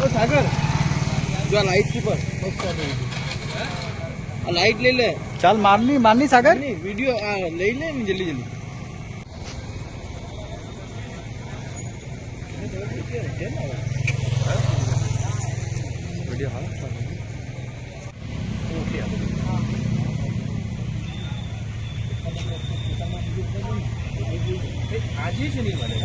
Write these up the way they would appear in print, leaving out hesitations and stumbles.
सागर जो लाइट की पर लाइट ले ले चल मारनी मारनी सागर नहीं वीडियो ले ले जल्दी जल्दी वीडियो हाँ आज ही सुनी मैंने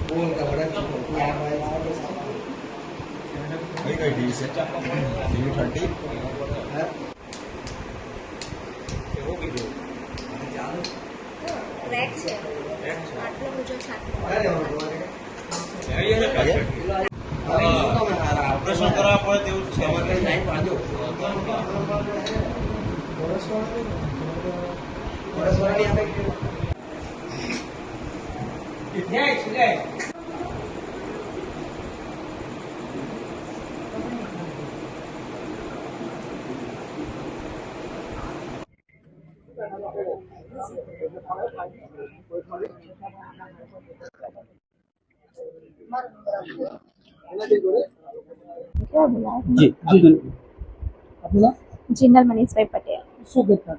बोल का बड़ा कई कई डी से U30 क्रैक છે આટલો મુજો છાતી ઓપરેશન કરવા પડે તેવું છે અમારે લાઈન બાંધો વર્ષવાળી આપણે જાય जी जी अपना जिन्नल मनीषભાઈ પટેલ શું ઘટના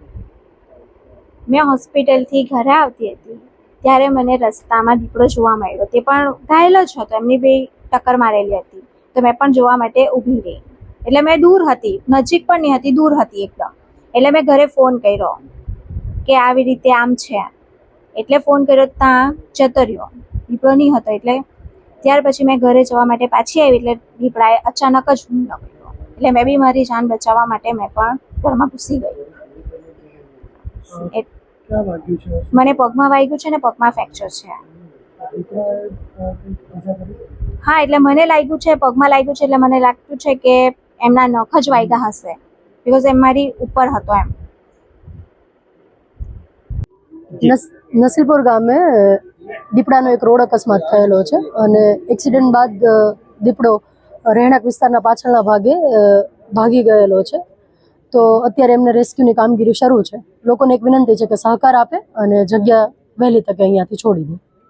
મેં હોસ્પિટલથી ઘરે આવતી હતી ત્યારે મને રસ્તામાં દીપડો જોવા મળ્યો તે પણ ઘાયલ જ હતો એમની બે ટક્કર મારેલી હતી તો મેં પણ જોવા માટે ઊભી રહી એટલે મેં દૂર હતી નજીક પણ નહીં હતી દૂર હતી એકદમ એટલે મેં ઘરે ફોન કર્યો કે આવી રીતે આમ છે એટલે ફોન કર્યો ત્યાં જતો રહ્યો દીપડો નહીં હતો એટલે ત્યાર પછી મેં ઘરે જવા માટે પાછી આવી એટલે દીપડાએ અચાનક જ હુમલો કર્યો એટલે મેં બી મારી જાન બચાવવા માટે મેં પણ ઘરમાં ઘૂસી ગઈ ક્યાં વાગ્યું છે મને પગમાં વાગ્યું છે ને પગમાં ફ્રેક્ચર છે હા એટલે મને લાગ્યું છે પગમાં લાગ્યું છે એટલે મને લાગતું છે કે એમના નખ જ વાગ્યા હશે બીકોઝ એમ મારી ઉપર હતો એમ નસીલપુર ગામે દીપડાનો એક રોડ અકસ્માત થયેલો છે અને એક્સિડન્ટ બાદ દીપડો રહેણાંક વિસ્તારના પાછળના ભાગે ભાગી ગયેલો છે તો અત્યારે એમને રેસ્ક્યુની કામગીરી શરૂ છે લોકોને એક વિનંતી છે કે સહકાર આપે અને જગ્યા વહેલી તકે અહીંયાથી છોડી દે